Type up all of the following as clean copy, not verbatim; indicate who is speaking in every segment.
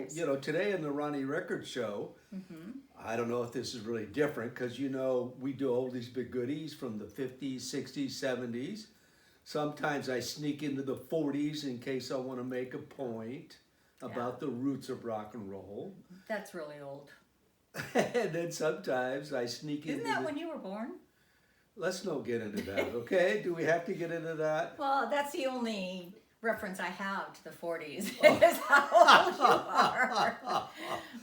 Speaker 1: nice.
Speaker 2: you know, today in the Ronnie Record Show, I don't know if this is really different because, you know, we do all these big goodies from the 50s, 60s, 70s. Sometimes I sneak into the 40s in case I want to make a point about the roots of rock and roll.
Speaker 1: That's really old.
Speaker 2: And then sometimes I sneak into
Speaker 1: Isn't that when you were born?
Speaker 2: Let's not get into that, okay? Do we have to get into that?
Speaker 1: Well, that's the only reference I have to the 40s. Is how old you are. All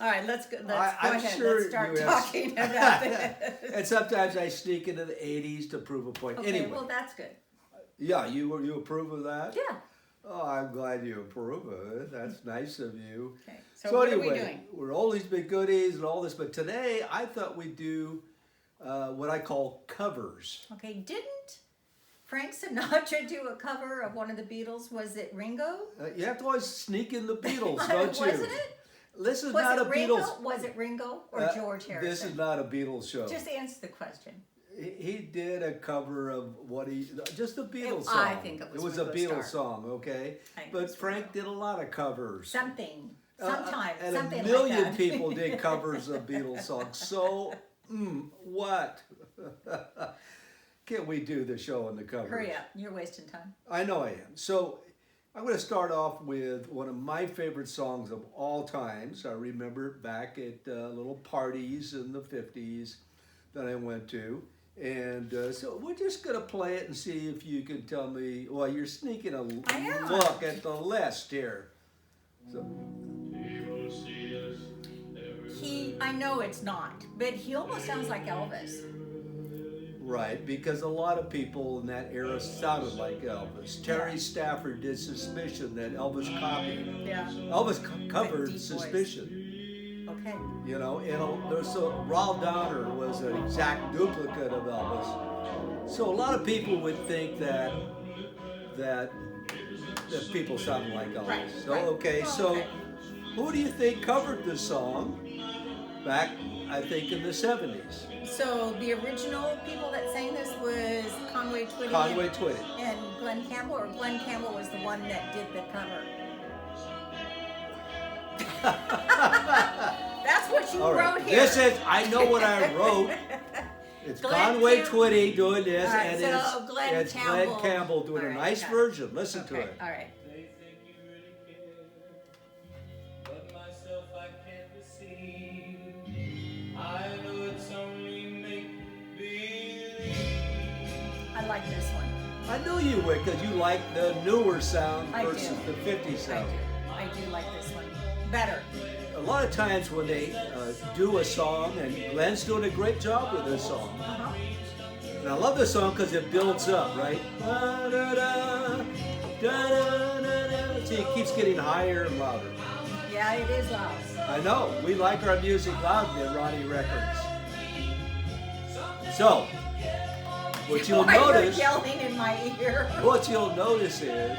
Speaker 1: right, let's go. Let's go
Speaker 2: I'm
Speaker 1: ahead.
Speaker 2: sure
Speaker 1: Let's start
Speaker 2: you have-
Speaker 1: talking about this.
Speaker 2: And sometimes I sneak into the 80s to prove a point.
Speaker 1: Okay,
Speaker 2: Anyway,
Speaker 1: well, that's good.
Speaker 2: yeah, you approve of that?
Speaker 1: Yeah.
Speaker 2: Oh, I'm glad you approve of it. That's nice of you.
Speaker 1: Okay. So what
Speaker 2: anyway,
Speaker 1: are we doing?
Speaker 2: we're all these big goodies and all this, but today I thought we'd do what I call covers.
Speaker 1: Okay, didn't Frank Sinatra do a cover of one of the Beatles? Was it Ringo?
Speaker 2: You have to always sneak in the Beatles, don't you?
Speaker 1: Wasn't it?
Speaker 2: This is
Speaker 1: Was
Speaker 2: not
Speaker 1: it
Speaker 2: a
Speaker 1: Ringo?
Speaker 2: Beatles.
Speaker 1: Was it Ringo or George Harrison?
Speaker 2: This is not a Beatles show.
Speaker 1: Just answer the question.
Speaker 2: He did a cover of just a Beatles song.
Speaker 1: I think it was
Speaker 2: a
Speaker 1: Ringo
Speaker 2: Beatles
Speaker 1: Starr.
Speaker 2: song, okay?
Speaker 1: I think it
Speaker 2: But
Speaker 1: was
Speaker 2: Frank
Speaker 1: Ringo.
Speaker 2: did a lot of covers.
Speaker 1: Something. Sometimes.
Speaker 2: And
Speaker 1: something
Speaker 2: a million
Speaker 1: like that.
Speaker 2: people did covers of Beatles songs. So, what? Can't we do the show on the covers?
Speaker 1: Hurry up. You're wasting time.
Speaker 2: I know I am. So, I'm going to start off with one of my favorite songs of all times. I remember back at little parties in the 50s that I went to. And so we're just going to play it and see if you can tell me. Well, you're sneaking a
Speaker 1: I am.
Speaker 2: look at the list here. So,
Speaker 1: I know it's not, but he almost sounds like Elvis.
Speaker 2: right, because a lot of people in that era sounded like Elvis. Terry Stafford did Suspicion that Elvis copied.
Speaker 1: Yeah.
Speaker 2: Elvis covered
Speaker 1: deep voice.
Speaker 2: Suspicion.
Speaker 1: Okay.
Speaker 2: You know, and there's Raul Donner was an exact duplicate of Elvis. So a lot of people would think that people sounded like Elvis.
Speaker 1: Right,
Speaker 2: So
Speaker 1: right.
Speaker 2: okay,
Speaker 1: Oh,
Speaker 2: so
Speaker 1: okay.
Speaker 2: who do you think covered this song back, I think, in the 70s?
Speaker 1: So the original people that sang this was Conway Twitty
Speaker 2: Conway Twitty.
Speaker 1: and Glenn Campbell, or Glenn Campbell was the one that did the cover. That's what you
Speaker 2: All right.
Speaker 1: wrote here.
Speaker 2: This is, I know what I wrote. It's
Speaker 1: Glenn
Speaker 2: Conway
Speaker 1: Camp-
Speaker 2: Twitty doing this,
Speaker 1: All right,
Speaker 2: and
Speaker 1: so
Speaker 2: it's
Speaker 1: Glenn Campbell.
Speaker 2: Glenn Campbell doing
Speaker 1: All
Speaker 2: a
Speaker 1: right,
Speaker 2: nice
Speaker 1: got it.
Speaker 2: version. Listen to
Speaker 1: Okay,
Speaker 2: it.
Speaker 1: all right.
Speaker 3: They think you really care, but myself I can't deceive. I know it's only make believe.
Speaker 1: I like this one.
Speaker 2: I knew you would because you like the newer sound
Speaker 1: I do.
Speaker 2: versus the 50s sound.
Speaker 1: I do like this one better.
Speaker 2: A lot of times when they do a song, and Glenn's doing a great job with this song.
Speaker 1: Uh-huh.
Speaker 2: And I love this song because it builds up, right? Da, da, da, da, da, da, da. See, it keeps getting higher and louder.
Speaker 1: Yeah, it is loud.
Speaker 2: I know. We like our music loud at Ronnie Records. So, what you'll
Speaker 1: Why you're
Speaker 2: notice,
Speaker 1: yelling in my ear.
Speaker 2: what you'll notice is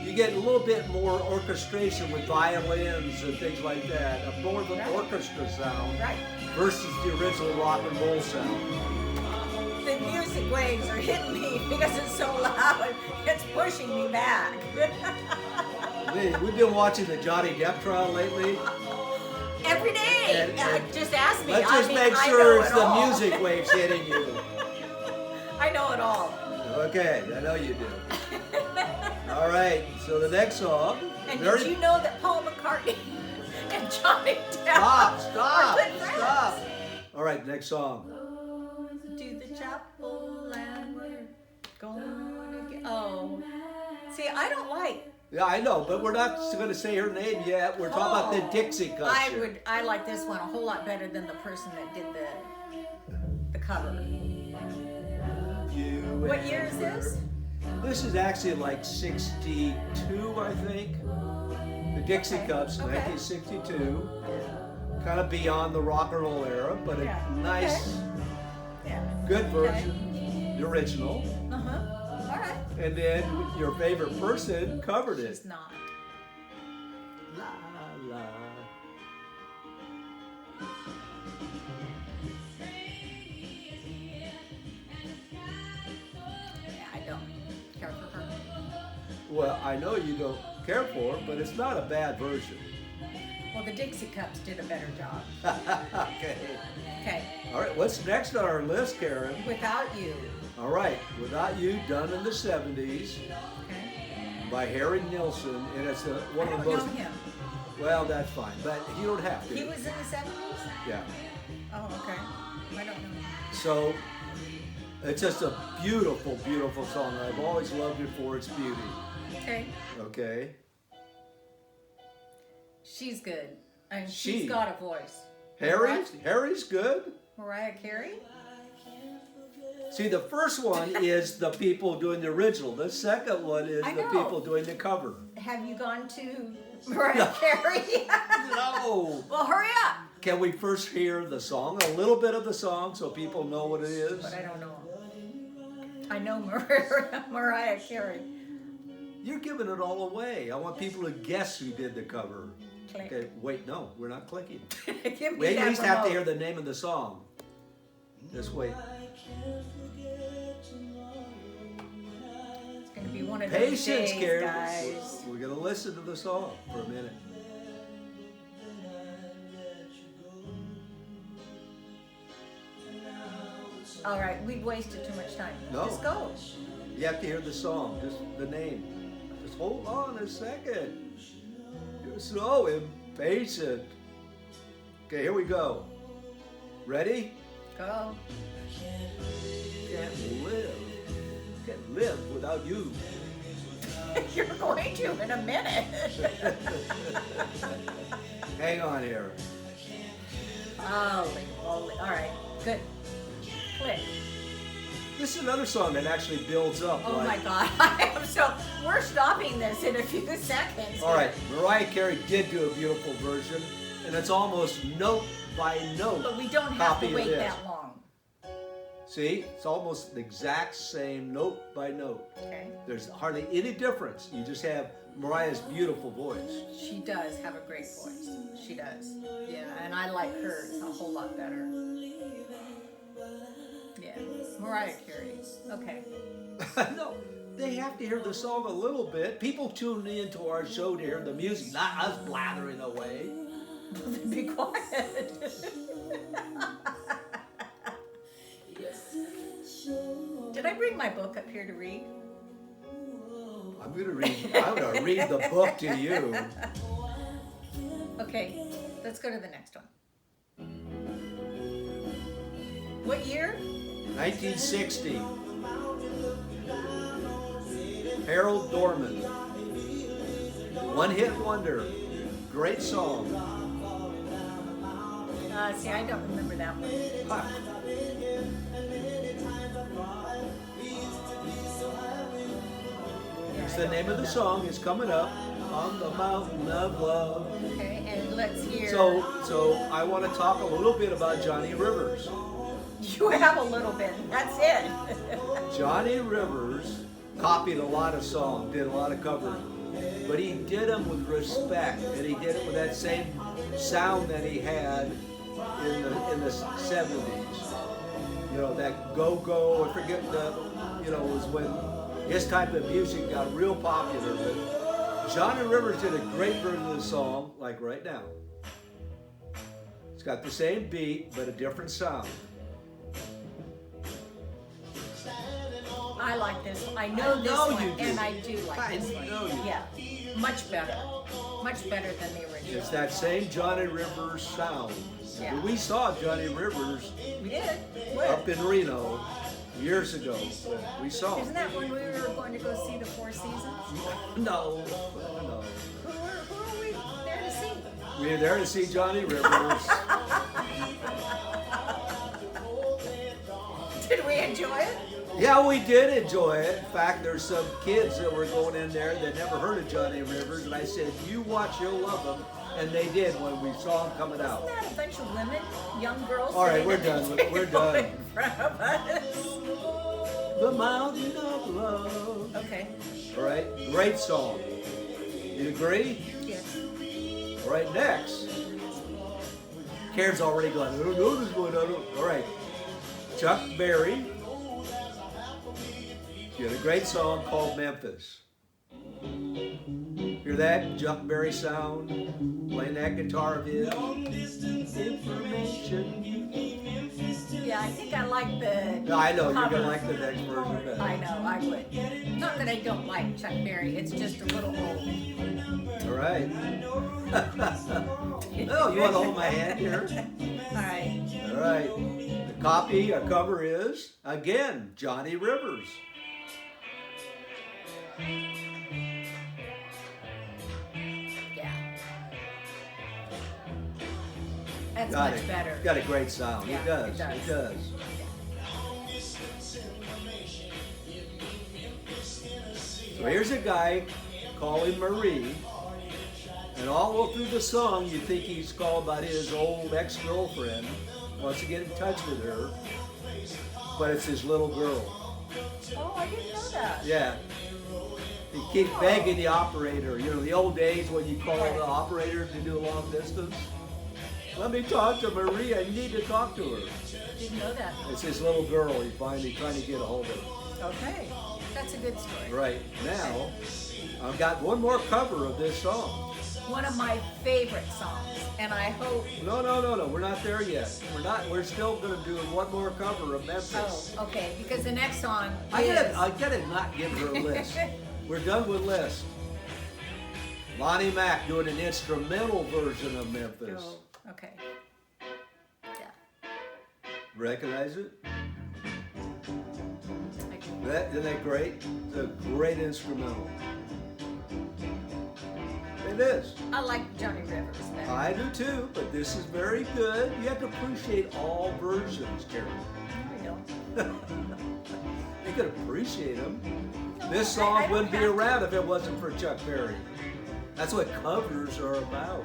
Speaker 2: you get a little bit more orchestration with violins and things like that, more of an
Speaker 1: Right.
Speaker 2: orchestra sound
Speaker 1: Right.
Speaker 2: versus the original rock and roll sound.
Speaker 1: The music waves are hitting me because it's so loud. It's pushing me back.
Speaker 2: We've been watching the Johnny Depp trial lately.
Speaker 1: Every day.
Speaker 2: And-
Speaker 1: Just ask me.
Speaker 2: Let's
Speaker 1: I
Speaker 2: just
Speaker 1: mean,
Speaker 2: make
Speaker 1: I
Speaker 2: sure
Speaker 1: know
Speaker 2: it's
Speaker 1: it
Speaker 2: the
Speaker 1: all.
Speaker 2: music waves hitting you.
Speaker 1: I know it all.
Speaker 2: Okay, I know you do. All right, so the next song.
Speaker 1: And
Speaker 2: very-
Speaker 1: did you know that Paul McCartney and Johnny Depp
Speaker 2: Stop!
Speaker 1: are good friends?
Speaker 2: Stop! All right, next song.
Speaker 1: To the chapel and we're going to get... Oh. See, I don't like...
Speaker 2: Yeah, I know, but we're not going to say her name yet. We're talking about the Dixie Cups.
Speaker 1: I like this one a whole lot better than the person that did the cover. What year is this?
Speaker 2: This is actually like 62, I think. The Dixie
Speaker 1: Okay,
Speaker 2: Cups,
Speaker 1: okay.
Speaker 2: 1962. Kind of beyond the rock and roll era, but a
Speaker 1: Yeah,
Speaker 2: nice,
Speaker 1: Yeah.
Speaker 2: good version. The original.
Speaker 1: Uh-huh. All right.
Speaker 2: And then your favorite person covered it.
Speaker 1: It's not.
Speaker 2: La la.
Speaker 1: Yeah, I don't care for her.
Speaker 2: Well, I know you don't care for it, but it's not a bad version.
Speaker 1: Well, Well, the Dixie Cups did a better job.
Speaker 2: Okay.
Speaker 1: Okay.
Speaker 2: All right, what's next on our list, Karen?
Speaker 1: Without You.
Speaker 2: All right, Without You, done in the 70s
Speaker 1: Okay.
Speaker 2: by Harry Nilsson, and it's one
Speaker 1: I
Speaker 2: of
Speaker 1: don't
Speaker 2: the most.
Speaker 1: know him.
Speaker 2: Well, that's fine, but you don't have to.
Speaker 1: He was in the 70s?
Speaker 2: Yeah.
Speaker 1: Oh, okay. I don't know him.
Speaker 2: So it's just a beautiful, beautiful song. I've always loved it for its beauty.
Speaker 1: Okay.
Speaker 2: Okay.
Speaker 1: She's good. And
Speaker 2: She.
Speaker 1: she's got a voice.
Speaker 2: Harry's good.
Speaker 1: Mariah Carey?
Speaker 2: See, the first one is the people doing the original. The second one is
Speaker 1: I
Speaker 2: the
Speaker 1: know.
Speaker 2: people doing the cover.
Speaker 1: Have you gone to Mariah Carey?
Speaker 2: No.
Speaker 1: Well, hurry up.
Speaker 2: Can we first hear the song, a little bit of the song, so people know what it is?
Speaker 1: But I don't know. I know Mariah Carey.
Speaker 2: You're giving it all away. I want people to guess who did the cover.
Speaker 1: Click.
Speaker 2: Okay, wait, no, we're not clicking.
Speaker 1: Give me
Speaker 2: We at
Speaker 1: that
Speaker 2: least have to
Speaker 1: remote.
Speaker 2: hear the name of the song. Just wait.
Speaker 1: It's going to be one of those
Speaker 2: Patience,
Speaker 1: days,
Speaker 2: Karen.
Speaker 1: guys.
Speaker 2: We're gonna listen to the song for a minute.
Speaker 1: All right, we've wasted too much time.
Speaker 2: No.
Speaker 1: Just go.
Speaker 2: You have to hear the song, just the name. Just hold on a second. You're so impatient. Okay, here we go. Ready?
Speaker 1: Go.
Speaker 2: Can't live without you.
Speaker 1: You're going to in a minute.
Speaker 2: Hang on here.
Speaker 1: Holy moly. All right, good. Click.
Speaker 2: This is another song that actually builds up.
Speaker 1: Oh
Speaker 2: like-
Speaker 1: my God. I am so. We're stopping this in a few seconds.
Speaker 2: All right, Mariah Carey did do a beautiful version, and it's almost note by note.
Speaker 1: But we don't have
Speaker 2: copy
Speaker 1: to
Speaker 2: of
Speaker 1: wait
Speaker 2: this.
Speaker 1: that long.
Speaker 2: See, it's almost the exact same note by note.
Speaker 1: Okay.
Speaker 2: There's hardly any difference. You just have Mariah's beautiful voice.
Speaker 1: She does have a great voice. She does. Yeah, and I like hers a whole lot better. Yeah, Mariah Carey. Okay.
Speaker 2: No, they have to hear the song a little bit. People tune into our show to hear the music, not us blathering away.
Speaker 1: Be quiet. Did I bring my book up here to read?
Speaker 2: I'm gonna read the book to you.
Speaker 1: Okay, let's go to the next one. What year?
Speaker 2: 1960. Harold Dorman. One hit wonder. Great song.
Speaker 1: See, I don't remember that one.
Speaker 2: Huh. It's the name of the song. It's coming up on the mountain of love.
Speaker 1: Okay, and let's hear.
Speaker 2: So I want to talk a little bit about Johnny Rivers.
Speaker 1: You have a little bit. That's it.
Speaker 2: Johnny Rivers copied a lot of songs, did a lot of covers, but he did them with respect, and he did it with that same sound that he had in the 70s. You know, that go-go, I forget was when his type of music got real popular. But Johnny Rivers did a great version of the song, like right now. It's got the same beat, but a different sound.
Speaker 1: I like this one. I know
Speaker 2: I
Speaker 1: this
Speaker 2: know
Speaker 1: one,
Speaker 2: you do.
Speaker 1: and I do like
Speaker 2: I
Speaker 1: this one.
Speaker 2: know you do.
Speaker 1: Yeah, much better. Much better than the original.
Speaker 2: It's that same Johnny Rivers sound.
Speaker 1: Yeah.
Speaker 2: We saw Johnny Rivers
Speaker 1: We did.
Speaker 2: up in Reno years ago. We saw
Speaker 1: Isn't
Speaker 2: him.
Speaker 1: that when we were going to go see the Four Seasons?
Speaker 2: No.
Speaker 1: Who are we there to see?
Speaker 2: We were there to see Johnny Rivers.
Speaker 1: Did we enjoy it?
Speaker 2: Yeah, we did enjoy it. In fact, there's some kids that were going in there that never heard of Johnny Rivers, and I said, "You watch, you'll love him." And they did when we saw him coming out.
Speaker 1: Isn't that a bunch of women, young girls?
Speaker 2: All right,
Speaker 1: sitting
Speaker 2: we're
Speaker 1: at the
Speaker 2: done.
Speaker 1: table
Speaker 2: We're done.
Speaker 1: in front of us?
Speaker 2: The Mountain of Love.
Speaker 1: Okay.
Speaker 2: All right, great song. You agree?
Speaker 1: Yes.
Speaker 2: All right, next. Karen's already gone. I don't know this one. All right. Chuck Berry. He had a great song called Memphis. Hear that Chuck Berry sound? Playing that guitar of his.
Speaker 3: Long distance
Speaker 2: Information.
Speaker 1: Yeah, I think I like the.
Speaker 2: No, I know, you're
Speaker 1: cover.
Speaker 2: gonna like the next version better.
Speaker 1: I know, I would. Not that I don't like Chuck Berry, it's just a little old.
Speaker 2: All right. Oh, you want to hold my hand here?
Speaker 1: All right.
Speaker 2: All right. The copy, our cover is, again, Johnny Rivers.
Speaker 1: Yeah. That's
Speaker 2: Got
Speaker 1: much
Speaker 2: it.
Speaker 1: better.
Speaker 2: Got a great sound.
Speaker 1: Yeah,
Speaker 2: it does.
Speaker 1: it does.
Speaker 2: It does. So here's a guy calling Marie, and all through the song you think he's called about his old ex-girlfriend, wants to get in touch with her, but it's his little girl.
Speaker 1: Oh, I didn't know that.
Speaker 2: Yeah. He keeps begging the operator. You know, the old days when you call the operator to do a long distance. Let me talk to Marie. I need to talk to her.
Speaker 1: Didn't know that.
Speaker 2: It's his little girl. He finally trying to get a hold of her.
Speaker 1: Okay. That's a good story.
Speaker 2: Right now, I've got one more cover of this song.
Speaker 1: One of my favorite songs, and I hope.
Speaker 2: No. We're not there yet. We're not. We're still going to do one more cover of Memphis.
Speaker 1: Oh, okay. Because the next song
Speaker 2: I
Speaker 1: is.
Speaker 2: gotta not give her a list. We're done with list. Lonnie Mack doing an instrumental version of Memphis.
Speaker 1: Oh, okay. Yeah.
Speaker 2: Recognize it?
Speaker 1: I do.
Speaker 2: Isn't that great? It's a great instrumental. It is.
Speaker 1: I like Johnny Rivers better.
Speaker 2: I do too, but this is very good. You have to appreciate all versions, Karen.
Speaker 1: I don't.
Speaker 2: You could appreciate them.
Speaker 1: No,
Speaker 2: This
Speaker 1: I
Speaker 2: song
Speaker 1: don't
Speaker 2: wouldn't be
Speaker 1: have to.
Speaker 2: around if it wasn't for Chuck Berry. That's what covers are about.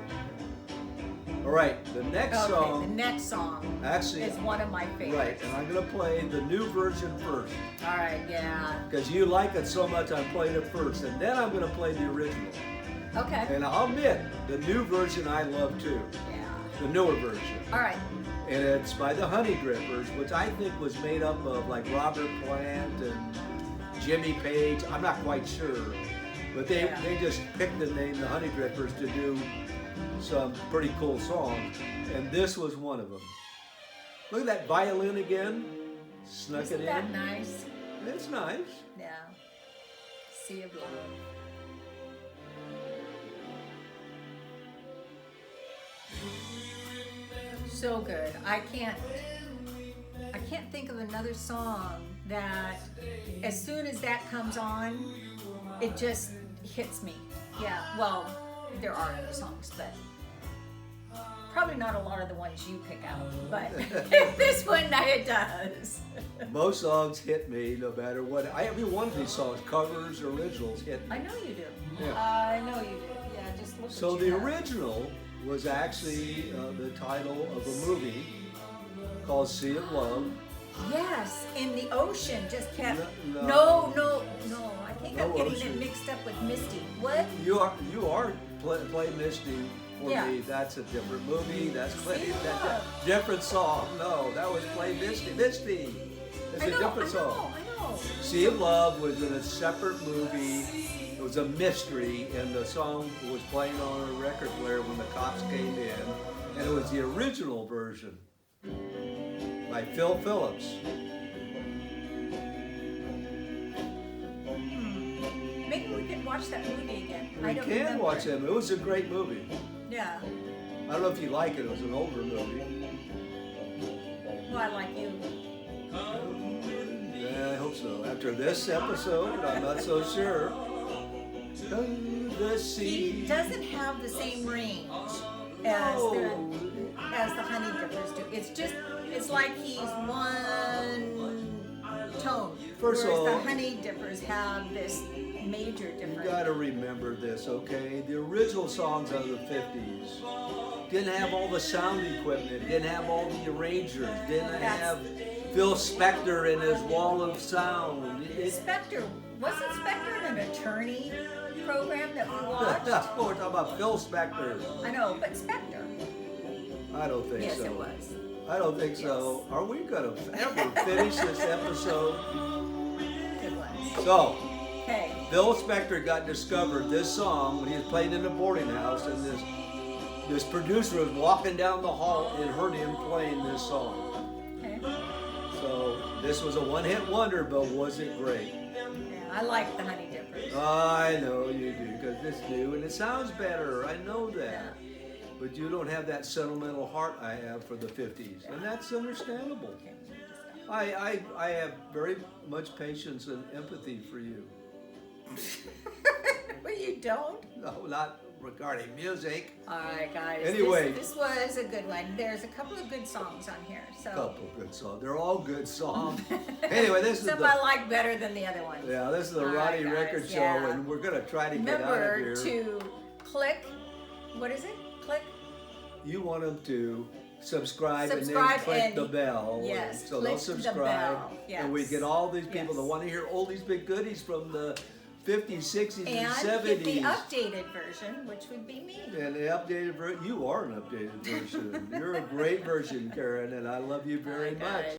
Speaker 2: All right, the next
Speaker 1: Okay, the
Speaker 2: song,
Speaker 1: next song
Speaker 2: actually,
Speaker 1: is one of my
Speaker 2: right,
Speaker 1: favorites.
Speaker 2: and I'm gonna play the new version first
Speaker 1: All right, yeah.
Speaker 2: because you like it so much. I'm playing it first, and then I'm gonna play the original.
Speaker 1: Okay.
Speaker 2: And I'll admit, the new version I love too,
Speaker 1: Yeah.
Speaker 2: the newer version.
Speaker 1: All right.
Speaker 2: And it's by the Honey Drippers, which I think was made up of like Robert Plant and Jimmy Page. I'm not quite sure, but they just picked the name the Honey Drippers to do some pretty cool songs, and this was one of them. Look at that violin again, snuck
Speaker 1: Isn't
Speaker 2: it
Speaker 1: that
Speaker 2: in.
Speaker 1: nice?
Speaker 2: It's nice.
Speaker 1: Yeah. Sea of Love. So good. I can't think of another song that as soon as that comes on, it just hits me. Yeah. Well, there are other songs, but probably not a lot of the ones you pick out. But this one, it does.
Speaker 2: Most songs hit me no matter what. Every one of these songs, covers, originals, hit me.
Speaker 1: I know you do.
Speaker 2: Yeah.
Speaker 1: I know you do. Yeah, just look
Speaker 2: So
Speaker 1: at
Speaker 2: the
Speaker 1: you.
Speaker 2: original was actually the title of a movie called Sea of Love.
Speaker 1: Yes, in the ocean just kept.
Speaker 2: No.
Speaker 1: No. I think I'm
Speaker 2: No
Speaker 1: getting
Speaker 2: ocean.
Speaker 1: it mixed up with Misty. What?
Speaker 2: You are play Misty for
Speaker 1: Yeah.
Speaker 2: me. That's a different movie. That's
Speaker 1: Sea of
Speaker 2: that's
Speaker 1: Love.
Speaker 2: a different song. No, that was Play Misty. Misty. It's a different song.
Speaker 1: I know.
Speaker 2: Sea of Love was in a separate movie. It was a mystery, and the song was playing on a record player when the cops came in, and it was the original version by Phil Phillips.
Speaker 1: Maybe we could watch that movie again. I
Speaker 2: We
Speaker 1: don't
Speaker 2: can
Speaker 1: remember
Speaker 2: watch
Speaker 1: it.
Speaker 2: it. It was a great movie.
Speaker 1: Yeah.
Speaker 2: I don't know if you like it. It was an older movie.
Speaker 1: Well, I like you.
Speaker 2: Yeah, I hope so. After this episode, I'm not so sure. To the
Speaker 1: He
Speaker 2: sea.
Speaker 1: doesn't have the same range
Speaker 2: No.
Speaker 1: as the Honey Drippers do. It's like he's one tone.
Speaker 2: First of
Speaker 1: whereas
Speaker 2: all-
Speaker 1: the Honey Dippers have this major
Speaker 2: You
Speaker 1: difference.
Speaker 2: gotta remember this, okay? The original songs of the 50s didn't have all the sound equipment, didn't have all the arrangers, didn't have Phil Spector in his wall of sound.
Speaker 1: Spectre, wasn't Spectre an attorney program that we watched?
Speaker 2: Oh, we're talking about Phil Spector.
Speaker 1: I know, but Spectre.
Speaker 2: I don't think
Speaker 1: Yes,
Speaker 2: so.
Speaker 1: it was.
Speaker 2: I don't think so. Are we gonna ever finish this episode?
Speaker 1: It was.
Speaker 2: So,
Speaker 1: Okay.
Speaker 2: Phil Spector got discovered this song when he was playing in a boarding house, and this producer was walking down the hall and heard him playing this song.
Speaker 1: Okay.
Speaker 2: So this was a one-hit wonder, but was it great?
Speaker 1: Yeah, I like the Honey Dippers.
Speaker 2: I know you do, because it's new and it sounds better. I know that.
Speaker 1: Yeah.
Speaker 2: But you don't have that sentimental heart I have for the 50s, and that's understandable.
Speaker 1: Okay.
Speaker 2: I have very much patience and empathy for you.
Speaker 1: Well, you don't.
Speaker 2: No, not regarding music.
Speaker 1: All right, guys.
Speaker 2: Anyway.
Speaker 1: This was a good one. There's a couple of good songs on here. So
Speaker 2: Couple good songs. They're all good songs. Anyway, this is
Speaker 1: some
Speaker 2: the
Speaker 1: I like better than the other ones.
Speaker 2: yeah, this is the
Speaker 1: All right,
Speaker 2: Roddy
Speaker 1: guys,
Speaker 2: Record Show,
Speaker 1: yeah.
Speaker 2: and we're gonna try to get out of
Speaker 1: Remember
Speaker 2: here.
Speaker 1: to click. What is it? Click.
Speaker 2: You want them to subscribe and then
Speaker 1: Subscribe
Speaker 2: click
Speaker 1: and-
Speaker 2: the bell.
Speaker 1: yes,
Speaker 2: So
Speaker 1: click
Speaker 2: they'll
Speaker 1: the
Speaker 2: subscribe.
Speaker 1: bell,
Speaker 2: And we
Speaker 1: yes.
Speaker 2: get all these people that
Speaker 1: Yes.
Speaker 2: want to hear all these big goodies from the 50s, 60s, and
Speaker 1: And
Speaker 2: 70s.
Speaker 1: get the updated version, which would be me.
Speaker 2: And the updated version, you are an updated version. You're a great version, Karen, and I love you very
Speaker 1: All right,
Speaker 2: much.
Speaker 1: guys.